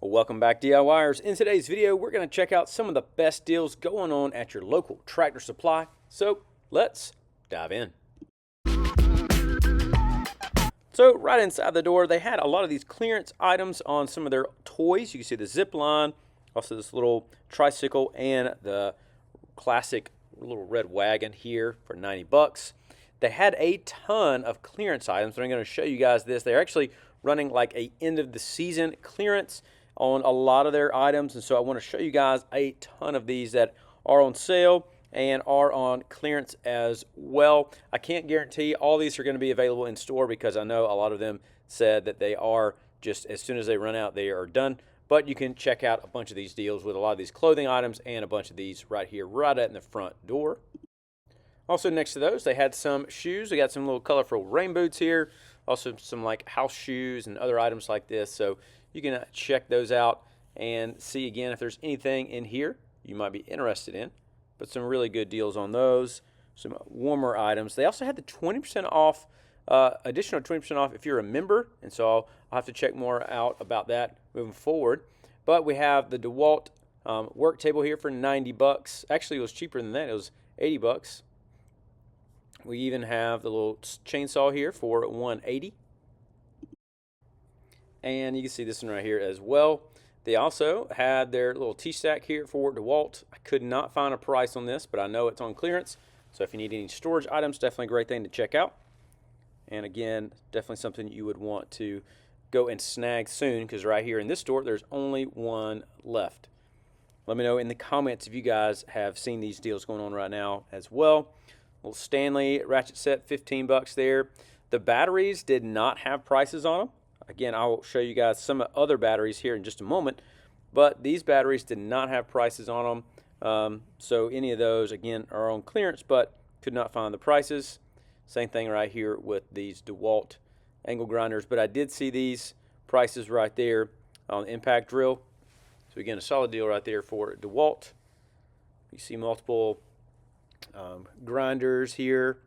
Well, welcome back, DIYers. In today's video, we're going to check out some of the best deals going on at your local Tractor Supply. So let's dive in. So right inside the door, they had a lot of these clearance items on some of their toys. You can see the zip line, also this little tricycle, and the classic little red wagon here for 90 bucks. They had a ton of clearance items, and I'm going to show you guys this. They're actually running like a end of the season clearance on a lot of their items, and so I want to show you guys a ton of these that are on sale and are on clearance as well. I can't guarantee all these are going to be available in store because I know a lot of them said that they are just as soon as they run out, they are done. But you can check out a bunch of these deals with a lot of these clothing items and a bunch of these right here, right at the front door. Also next to those, they had some shoes. They got some little colorful rain boots here. Also some like house shoes and other items like this. So you can check those out and see again if there's anything in here you might be interested in. But some really good deals on those. Some warmer items. They also had the 20% off, additional 20% off if you're a member. And so I'll have to check more out about that moving forward. But we have the DeWalt work table here for 90 bucks. Actually, it was cheaper than that. It was 80 bucks. We even have the little chainsaw here for 180. And you can see this one right here as well. They also had their little T-stack here for DeWalt. I could not find a price on this, but I know it's on clearance. So if you need any storage items, definitely a great thing to check out. And again, definitely something you would want to go and snag soon, because right here in this store, there's only one left. Let me know in the comments if you guys have seen these deals going on right now as well. Little Stanley ratchet set, 15 bucks there. The batteries did not have prices on them. Again, I will show you guys some other batteries here in just a moment, but these batteries did not have prices on them. So any of those, again, are on clearance, but could not find the prices. Same thing right here with these DeWalt angle grinders, but I did see these prices right there on the impact drill. So again, a solid deal right there for DeWalt. You see multiple grinders here,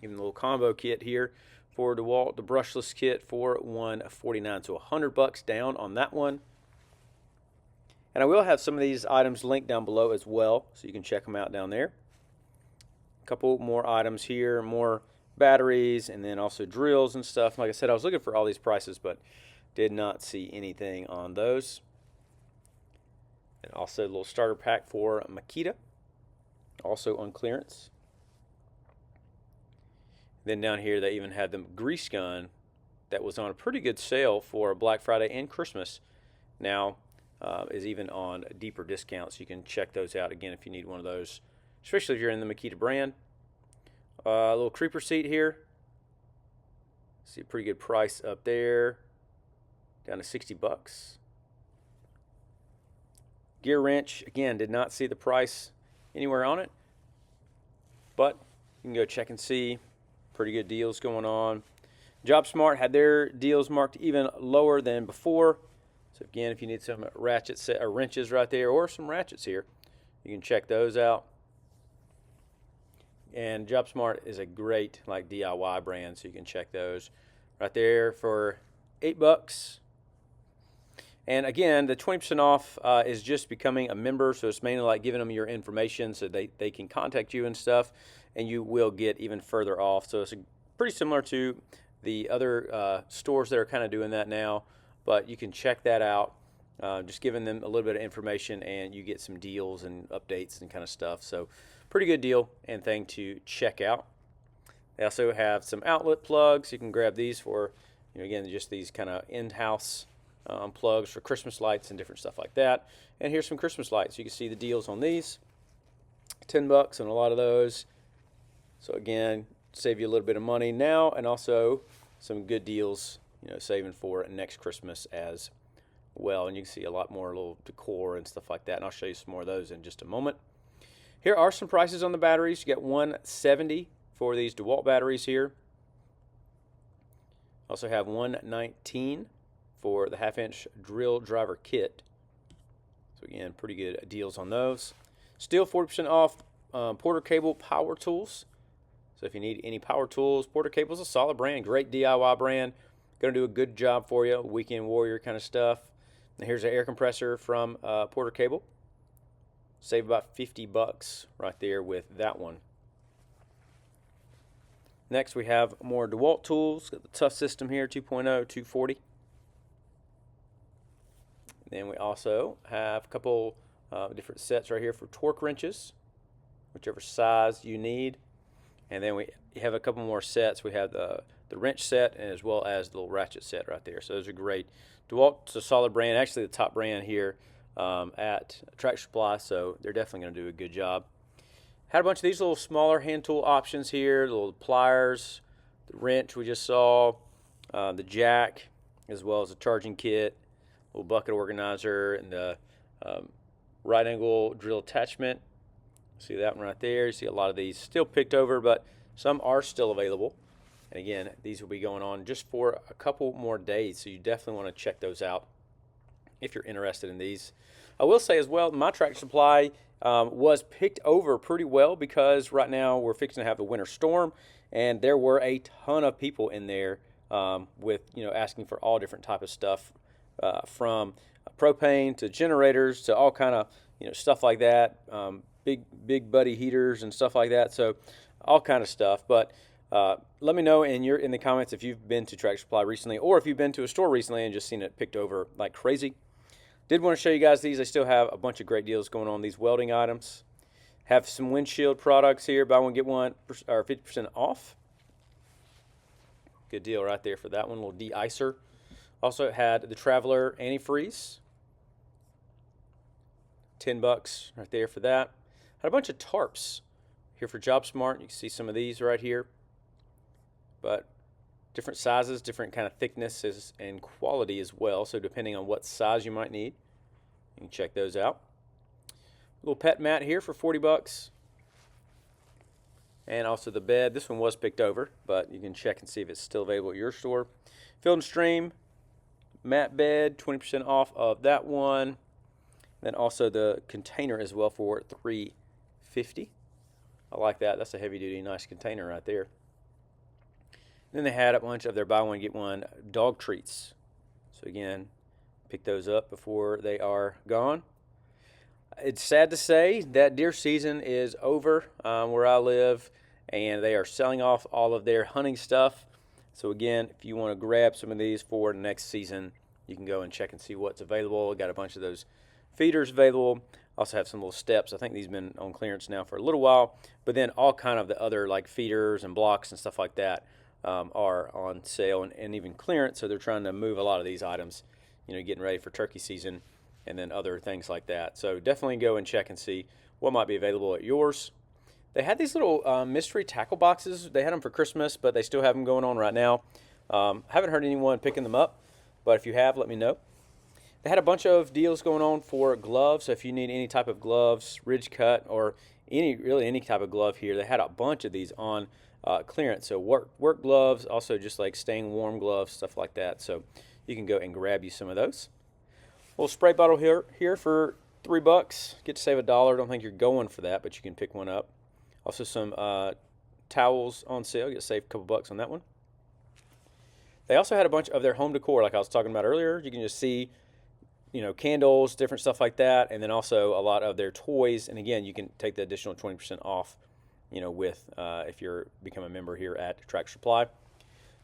even the little combo kit here for DeWalt, the brushless kit for $149, so 100 bucks down on that one. And I will have some of these items linked down below as well, so you can check them out down there. A couple more items here, more batteries, and then also drills and stuff. Like I said, I was looking for all these prices, but did not see anything on those. And also a little starter pack for Makita, also on clearance. Then down here they even had the grease gun that was on a pretty good sale for Black Friday and Christmas. Now is even on deeper discounts. You can check those out again if you need one of those, especially if you're in the Makita brand. A little creeper seat here. See a pretty good price up there, down to 60 bucks. Gear wrench, again, did not see the price anywhere on it, but you can go check and see. Pretty good deals going on. JobSmart had their deals marked even lower than before. So again, if you need some ratchet set or wrenches right there, or some ratchets here, you can check those out. And JobSmart is a great like DIY brand, so you can check those right there for 8 bucks. And again, the 20% off is just becoming a member, so it's mainly like giving them your information so they can contact you and stuff, and you will get even further off. So it's pretty similar to the other stores that are kind of doing that now, but you can check that out, just giving them a little bit of information, and you get some deals and updates and kind of stuff. So pretty good deal and thing to check out. They also have some outlet plugs. You can grab these for, again, just these kind of in-house plugs for Christmas lights and different stuff like that. And here's some Christmas lights. You can see the deals on these. 10 bucks on a lot of those. So again, save you a little bit of money now, and also some good deals, saving for next Christmas as well. And you can see a lot more little decor and stuff like that. And I'll show you some more of those in just a moment. Here are some prices on the batteries. You get $170 for these DeWalt batteries here. Also have $119 for the 1/2-inch drill driver kit. So again, pretty good deals on those. Still 40% off Porter Cable power tools. So if you need any power tools, Porter Cable is a solid brand, great DIY brand. Going to do a good job for you, weekend warrior kind of stuff. And here's an air compressor from Porter Cable. Save about 50 bucks right there with that one. Next we have more DeWalt tools. Got the Tough System here, 2.0, 240. Then we also have a couple different sets right here for torque wrenches, whichever size you need. And then we have a couple more sets. We have the wrench set as well as the little ratchet set right there. So those are great. DeWalt's a solid brand, actually the top brand here at Tractor Supply, so they're definitely going to do a good job. Had a bunch of these little smaller hand tool options here, the little pliers, the wrench we just saw, the jack, as well as a charging kit, little bucket organizer, and the right angle drill attachment. See that one right there. You see a lot of these still picked over, but some are still available. And again, these will be going on just for a couple more days, so you definitely want to check those out if you're interested in these. I will say as well, my Tractor Supply was picked over pretty well because right now we're fixing to have a winter storm, and there were a ton of people in there with asking for all different type of stuff, from propane to generators to all kind of stuff like that, big buddy heaters and stuff like that. So all kind of stuff. But let me know in the comments if you've been to Tractor Supply recently, or if you've been to a store recently and just seen it picked over like crazy. Did want to show you guys these. I still have a bunch of great deals going on. These welding items. Have some windshield products here. Buy one, get one, or 50% off. Good deal right there for that one. A little de-icer. Also had the Traveler antifreeze. 10 bucks right there for that. Had a bunch of tarps here for JobSmart. You can see some of these right here. But different sizes, different kind of thicknesses and quality as well. So depending on what size you might need, you can check those out. A little pet mat here for 40 bucks. And also the bed. This one was picked over, but you can check and see if it's still available at your store. Field and Stream mat bed, 20% off of that one. Then also the container as well for $3.50. I like that. That's a heavy duty, nice container right there. Then they had a bunch of their buy one get one dog treats. So again, pick those up before they are gone. It's sad to say that deer season is over where I live, and they are selling off all of their hunting stuff. So again, if you want to grab some of these for next season, you can go and check and see what's available. Got a bunch of those feeders available. Also have some little steps. I think these have been on clearance now for a little while, but then all kind of the other like feeders and blocks and stuff like that are on sale and even clearance. So they're trying to move a lot of these items, getting ready for turkey season and then other things like that. So definitely go and check and see what might be available at yours. They had these little mystery tackle boxes. They had them for Christmas, but they still have them going on right now. Haven't heard anyone picking them up, but if you have, let me know. They had a bunch of deals going on for gloves. So if you need any type of gloves, ridge cut, or any type of glove here, they had a bunch of these on clearance. So work gloves, also just like staying warm gloves, stuff like that. So you can go and grab you some of those. Little spray bottle here for $3. Get to save $1. Don't think you're going for that, but you can pick one up. Also some towels on sale. Get to save a couple bucks on that one. They also had a bunch of their home decor, like I was talking about earlier. You can just see, candles, different stuff like that, and then also a lot of their toys. And again, you can take the additional 20% off, with if you're become a member here at Tractor Supply.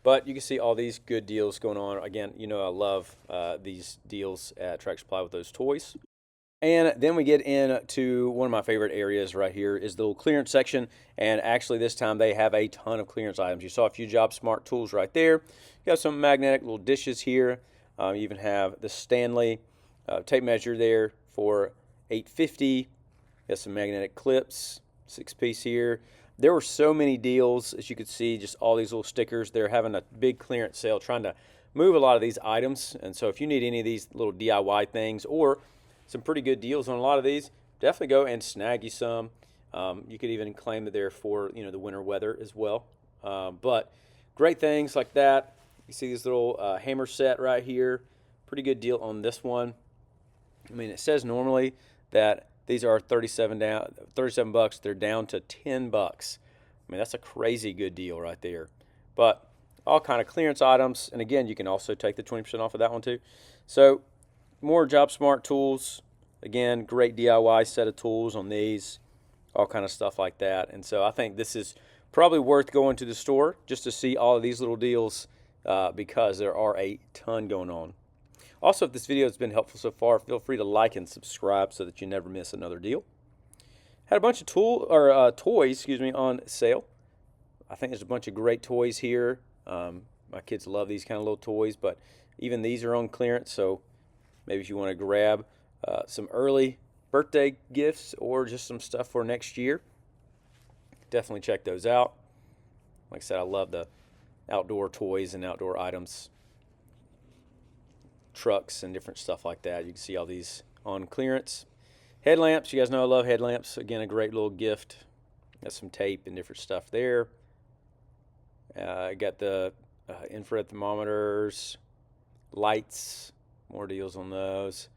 But you can see all these good deals going on. Again, I love these deals at Tractor Supply with those toys. And then we get into one of my favorite areas right here is the little clearance section. And actually this time they have a ton of clearance items. You saw a few JobSmart tools right there. You have some magnetic little dishes here. You even have the Stanley tape measure there for $8.50. You have some magnetic clips, 6-piece here. There were so many deals, as you could see, just all these little stickers. They're having a big clearance sale, trying to move a lot of these items. And so if you need any of these little DIY things or some pretty good deals on a lot of these, definitely go and snag you some. You could even claim that they're for the winter weather as well. But great things like that. You see this little hammer set right here. Pretty good deal on this one. I mean, it says normally that these are 37 bucks. They're down to 10 bucks. I mean, that's a crazy good deal right there. But all kind of clearance items, and again, you can also take the 20% off of that one too. So more JobSmart tools. Again, great DIY set of tools on these, all kind of stuff like that. And so I think this is probably worth going to the store just to see all of these little deals because there are a ton going on. Also, if this video has been helpful so far, feel free to like and subscribe so that you never miss another deal. Had a bunch of toys, on sale. I think there's a bunch of great toys here. My kids love these kind of little toys, but even these are on clearance. So maybe if you want to grab some early birthday gifts or just some stuff for next year, definitely check those out. Like I said, I love the outdoor toys and outdoor items, trucks and different stuff like that. You can see all these on clearance. Headlamps, you guys know I love headlamps. Again, a great little gift. Got some tape and different stuff there. I got the infrared thermometers, lights, more deals on those,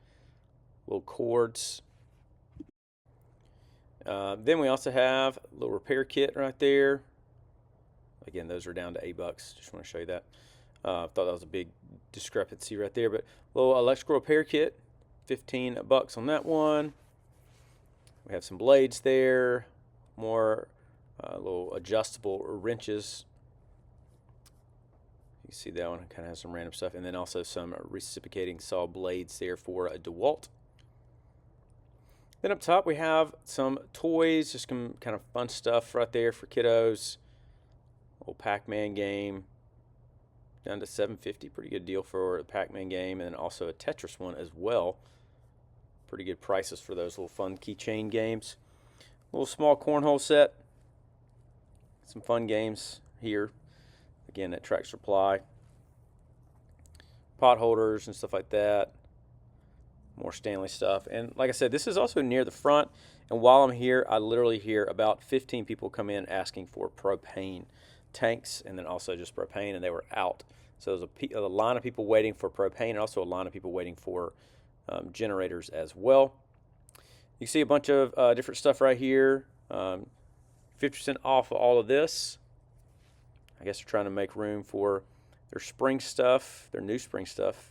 little cords. Then we also have a little repair kit right there. Again, those are down to $8. Just want to show you that. Thought that was a big discrepancy right there, but a little electrical repair kit, $15 on that one. We have some blades there, more little adjustable wrenches. You see that one kind of has some random stuff, and then also some reciprocating saw blades there for a DeWalt. Then up top we have some toys, just some kind of fun stuff right there for kiddos. Little Pac-Man game, down to $7.50, pretty good deal for a Pac-Man game, and then also a Tetris one as well. Pretty good prices for those little fun keychain games. A little small cornhole set. Some fun games here. Again, at Track Supply. Pot holders and stuff like that. More Stanley stuff. And like I said, this is also near the front. And while I'm here, I literally hear about 15 people come in asking for propane tanks and then also just propane, and they were out. So there's a line of people waiting for propane and also a line of people waiting for generators as well. You see a bunch of different stuff right here. 50% off of all of this. I guess they're trying to make room for their spring stuff, their new spring stuff.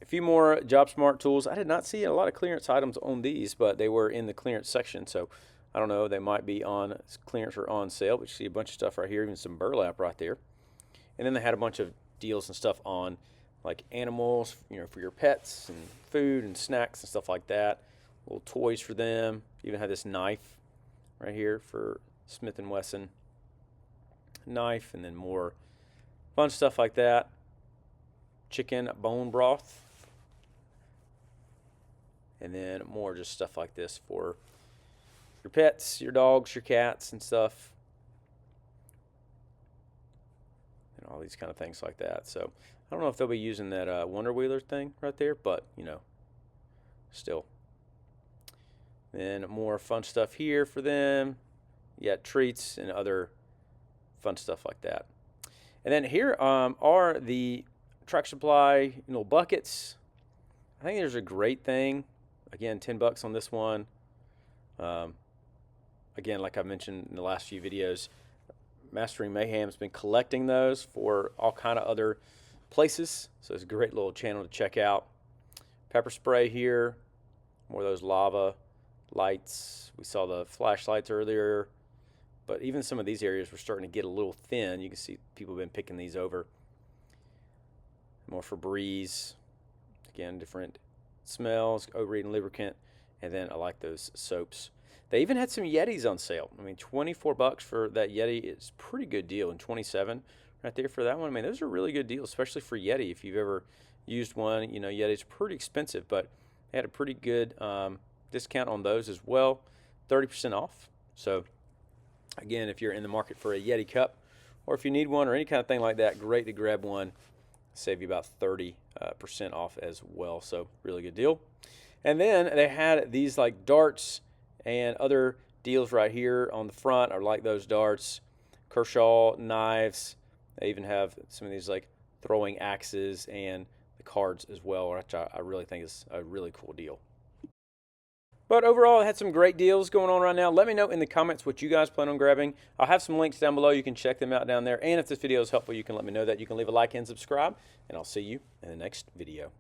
A few more JobSmart tools. I did not see a lot of clearance items on these, but they were in the clearance section. So I don't know, they might be on clearance or on sale, but you see a bunch of stuff right here, even some burlap right there. And then they had a bunch of deals and stuff on like animals, for your pets and food and snacks and stuff like that. Little toys for them. Even had this knife right here for Smith & Wesson knife, and then more fun stuff like that. Chicken bone broth. And then more just stuff like this for your pets, your dogs, your cats and stuff. And all these kind of things like that. So I don't know if they'll be using that Wonder Wheeler thing right there, but still. Then more fun stuff here for them. You got treats and other fun stuff like that. And then here are the Track Supply buckets. I think there's a great thing. Again, $10 on this one. Again, like I mentioned in the last few videos, Mastering Mayhem's been collecting those for all kind of other places. So it's a great little channel to check out. Pepper spray here. More of those lava lights. We saw the flashlights earlier. But even some of these areas were starting to get a little thin. You can see people have been picking these over. More Febreze. Again, different smells, overeating lubricant. And then I like those soaps. They even had some Yetis on sale. I mean, $24 for that Yeti is a pretty good deal, and $27 right there for that one. I mean, those are really good deals, especially for Yeti. If you've ever used one, Yeti's pretty expensive, but they had a pretty good discount on those as well, 30% off. So again, if you're in the market for a Yeti cup, or if you need one or any kind of thing like that, great to grab one. Save you about 30% off as well. So really good deal. And then they had these like darts and other deals right here on the front. I like those darts. Kershaw knives. They even have some of these like throwing axes and the cards as well, which I really think is a really cool deal. But overall, I had some great deals going on right now. Let me know in the comments what you guys plan on grabbing. I'll have some links down below. You can check them out down there. And if this video is helpful, you can let me know that. You can leave a like and subscribe. And I'll see you in the next video.